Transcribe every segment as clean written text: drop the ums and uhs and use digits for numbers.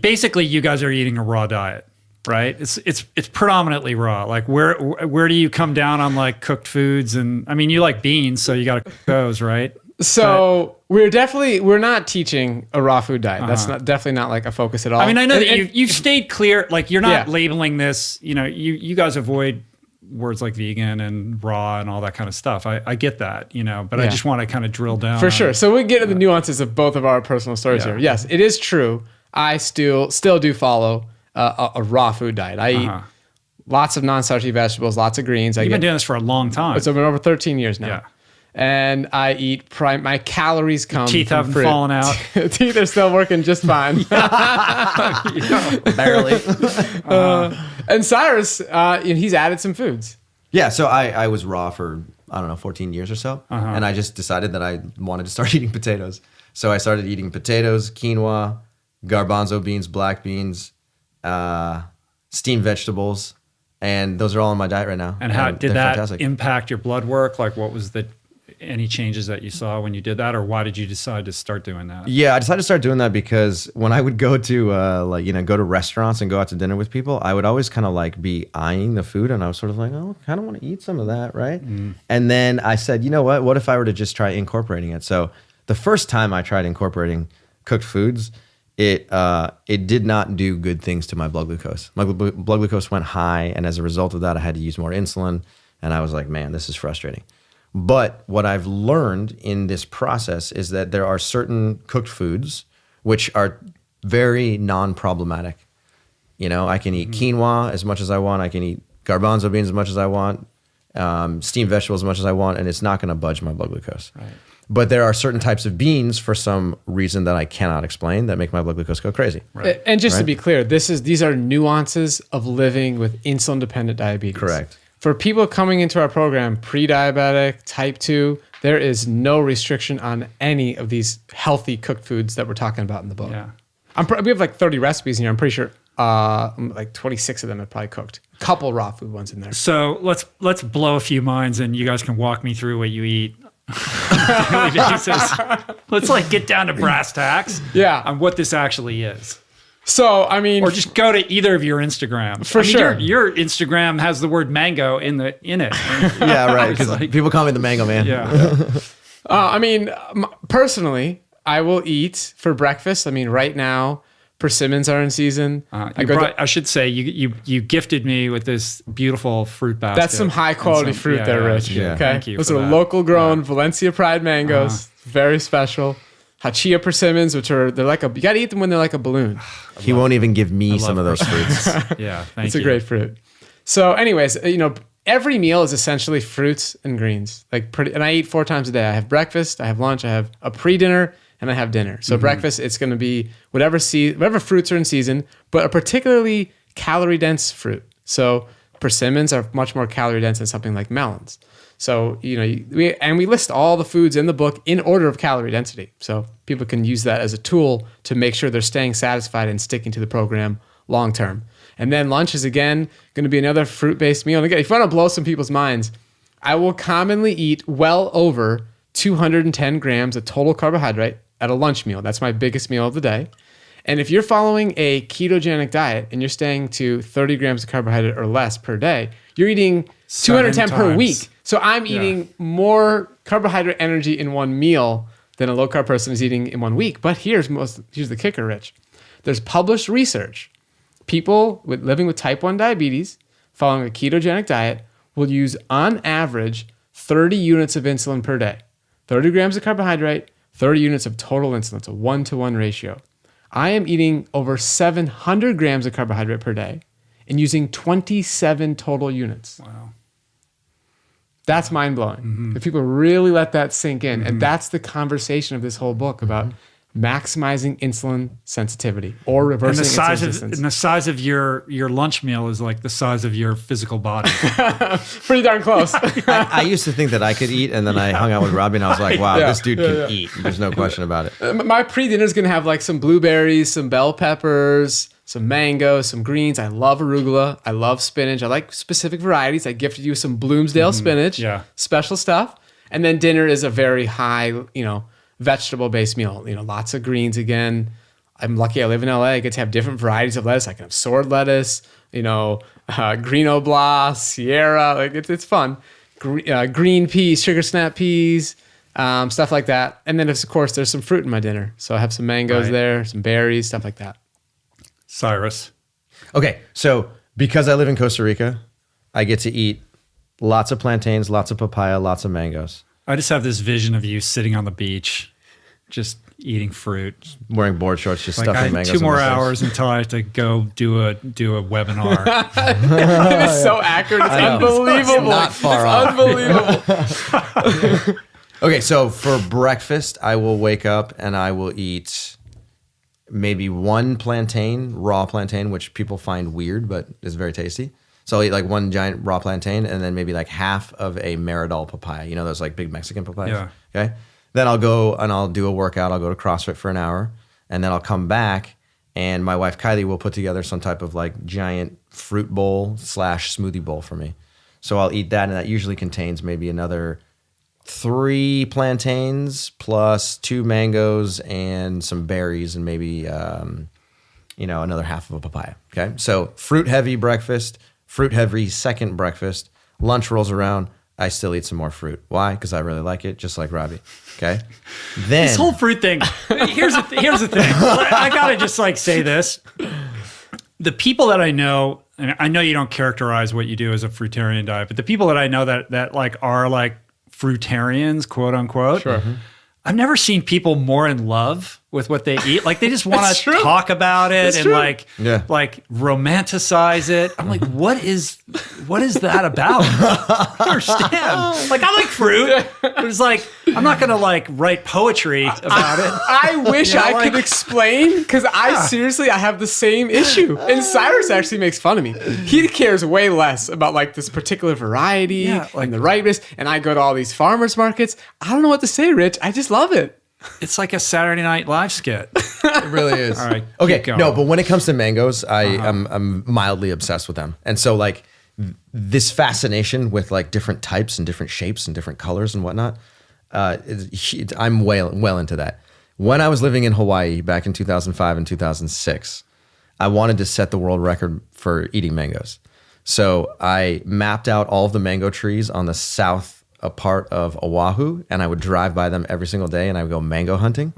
Basically, you guys are eating a raw diet, right? It's predominantly raw. Like where do you come down on like cooked foods? And I mean, you like beans, so you got to cook those, right? So we're not teaching a raw food diet. That's definitely not like a focus at all. I mean, I know that you've stayed clear. Like you're not labeling this. You know, you guys avoid words like vegan and raw and all that kind of stuff. I get that, you know, but I just want to kind of drill down. For sure. So we get into the nuances of both of our personal stories here. Yes, it is true. I still do follow a raw food diet. I eat lots of non-starchy vegetables, lots of greens. You've been doing this for a long time. It's been over 13 years now. Yeah. And I eat my calories come from teeth haven't fruit. fallen out. Teeth are still working just fine. Barely. And Cyrus, he's added some foods. Yeah, so I was raw for, 14 years or so. And I just decided that I wanted to start eating potatoes. So I started eating potatoes, quinoa, garbanzo beans, black beans, steamed vegetables. And those are all in my diet right now. And how did that impact your blood work? Like what was any changes that you saw when you did that, or why did you decide to start doing that? Yeah, I decided to start doing that because when I would go to go to restaurants and go out to dinner with people, I would always kind of like be eyeing the food, and I was sort of like, oh, I kind of want to eat some of that, right? And then I said, you know what? What if I were to just try incorporating it? So the first time I tried incorporating cooked foods, it did not do good things to my blood glucose. My blood glucose went high, and as a result of that, I had to use more insulin, and I was like, man, this is frustrating. But what I've learned in this process is that there are certain cooked foods which are very non-problematic. You know, I can eat quinoa as much as I want. I can eat garbanzo beans as much as I want, steamed vegetables as much as I want, and it's not going to budge my blood glucose. Right. But there are certain types of beans, for some reason that I cannot explain, that make my blood glucose go crazy. Right. And just to be clear, these are nuances of living with insulin-dependent diabetes. Correct. For people coming into our program, pre-diabetic, type 2, there is no restriction on any of these healthy cooked foods that we're talking about in the book. Yeah. We have like 30 recipes in here. I'm pretty sure like 26 of them are probably cooked. A couple raw food ones in there. So let's blow a few minds, and you guys can walk me through what you eat on a daily basis. Let's like get down to brass tacks on what this actually is. So, I mean... Or just go to either of your Instagrams. For sure. Your Instagram has the word mango in it. Yeah, right. Because people call me the mango man. Yeah. I mean, personally, I will eat for breakfast. I mean, right now, persimmons are in season. I should say, you gifted me with this beautiful fruit basket. That's some high-quality fruit there, Rich. Yeah. Okay? Thank you. Those are local-grown Valencia Pride mangoes. Very special. Hachia persimmons, they're like you gotta eat them when they're like a balloon. He won't even give me some of those fruits. Yeah, thank you. It's a great fruit. So anyways, every meal is essentially fruits and greens. And I eat 4 times a day. I have breakfast, I have lunch, I have a pre-dinner, and I have dinner. So breakfast, it's gonna be whatever fruits are in season, but a particularly calorie-dense fruit. So persimmons are much more calorie-dense than something like melons. So, we list all the foods in the book in order of calorie density. So people can use that as a tool to make sure they're staying satisfied and sticking to the program long term. And then lunch is, again, going to be another fruit-based meal. And again, if you want to blow some people's minds, I will commonly eat well over 210 grams of total carbohydrate at a lunch meal. That's my biggest meal of the day. And if you're following a ketogenic diet and you're staying to 30 grams of carbohydrate or less per day, you're eating 210 per week. So I'm eating more carbohydrate energy in one meal than a low-carb person is eating in 1 week. But here's the kicker, Rich. There's published research. People living with type 1 diabetes following a ketogenic diet will use, on average, 30 units of insulin per day. 30 grams of carbohydrate, 30 units of total insulin. It's a 1-to-1 ratio. I am eating over 700 grams of carbohydrate per day and using 27 total units. Wow. That's mind-blowing. If people really let that sink in. And that's the conversation of this whole book about maximizing insulin sensitivity or reversing insulin resistance. And the size of your lunch meal is like the size of your physical body. Pretty darn close. I used to think that I could eat, and then I hung out with Robbie, and I was like, wow, this dude can eat. There's no question about it. My pre-dinner is going to have like some blueberries, some bell peppers, some mangoes, some greens. I love arugula. I love spinach. I like specific varieties. I gifted you some Bloomsdale spinach. Yeah. Special stuff. And then dinner is a very high, vegetable-based meal. Lots of greens again. I'm lucky I live in LA. I get to have different varieties of lettuce. I can have sword lettuce, green oblas, Sierra. Like it's fun. Green peas, sugar snap peas, stuff like that. And then, of course, there's some fruit in my dinner. So I have some mangoes there, some berries, stuff like that. Cyrus. Okay, so because I live in Costa Rica, I get to eat lots of plantains, lots of papaya, lots of mangoes. I just have this vision of you sitting on the beach, just eating fruit, wearing board shorts, just like stuffing mangoes. 2 more hours until I have to go do a webinar. It is so accurate. It's unbelievable. Not far off. Unbelievable. Okay, so for breakfast, I will wake up and I will eat maybe 1 plantain, raw plantain, which people find weird, but is very tasty. So I'll eat like 1 giant raw plantain and then maybe like half of a Meridol papaya. You know those like big Mexican papayas? Yeah. Okay. Then I'll go and I'll do a workout. I'll go to CrossFit for an hour and then I'll come back and my wife Kylie will put together some type of like giant fruit bowl / smoothie bowl for me. So I'll eat that and that usually contains maybe another 3 plantains plus 2 mangoes and some berries and maybe, another half of a papaya. Okay. So fruit heavy breakfast, fruit heavy second breakfast, lunch rolls around. I still eat some more fruit. Why? Because I really like it, just like Robbie. Okay. Then This whole fruit thing. Here's the thing. I gotta just like say this. The people that I know, and I know you don't characterize what you do as a fruitarian diet, but the people that I know that like are like fruitarians, quote unquote. Sure. I've never seen people more in love with what they eat. Like they just want to talk about it and like romanticize it. I'm like, what is that about? I don't understand. Like I like fruit, but it's like I'm not gonna like write poetry about it. I wish I could explain because I have the same issue. And Cyrus actually makes fun of me. He cares way less about like this particular variety and the ripeness. And I go to all these farmers markets. I don't know what to say, Rich. I just love it. It's like a Saturday Night Live skit. it really is. All right. Okay. No, but when it comes to mangoes, I'm mildly obsessed with them. And so like this fascination with like different types and different shapes and different colors and whatnot, I'm well into that. When I was living in Hawaii back in 2005 and 2006, I wanted to set the world record for eating mangoes. So I mapped out all of the mango trees on the south a part of Oahu, and I would drive by them every single day, and I would go mango hunting.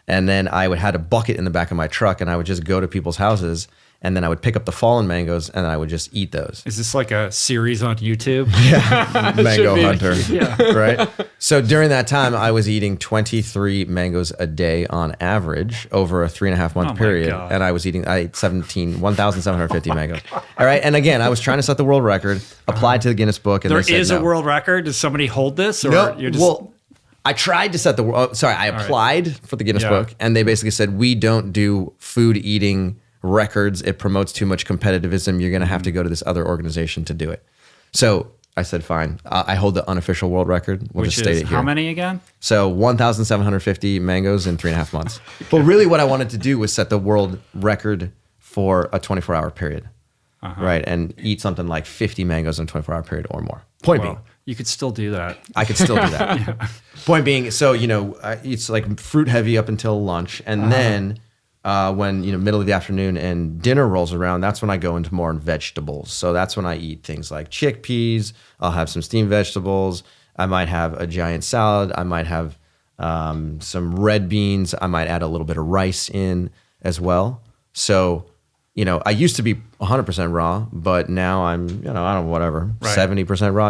And then I would had a bucket in the back of my truck, and I would just go to people's houses, and then I would pick up the fallen mangoes, and I would just eat those. Is this like a series on YouTube? Mango hunter. Right? So during that time, I was eating 23 mangoes a day on average over a 3.5 month period. And I ate 1,750 mangoes. All right. And again, I was trying to set the world record, applied to the Guinness Book. And there they said is no. a world record? Does somebody hold this? Or No. you're just... Well, I tried to set the world. I applied for the Guinness Book, and they basically said, we don't do food eating records. It promotes too much competitivism. You're going to have to go to this other organization to do it. So I said, fine. I hold the unofficial world record. We'll just state it here. How many again? So 1,750 mangoes in 3.5 months. But really what I wanted to do was set the world record for a 24-hour period. Right? And eat something like 50 mangoes in a 24-hour period or more. Point being. You could still do that. I could still do that. Point being, so, it's like fruit heavy up until lunch. And then when, middle of the afternoon and dinner rolls around, that's when I go into more vegetables. So that's when I eat things like chickpeas. I'll have some steamed vegetables. I might have a giant salad. I might have some red beans. I might add a little bit of rice in as well. So, I used to be 100% raw, but now I'm, 70% raw.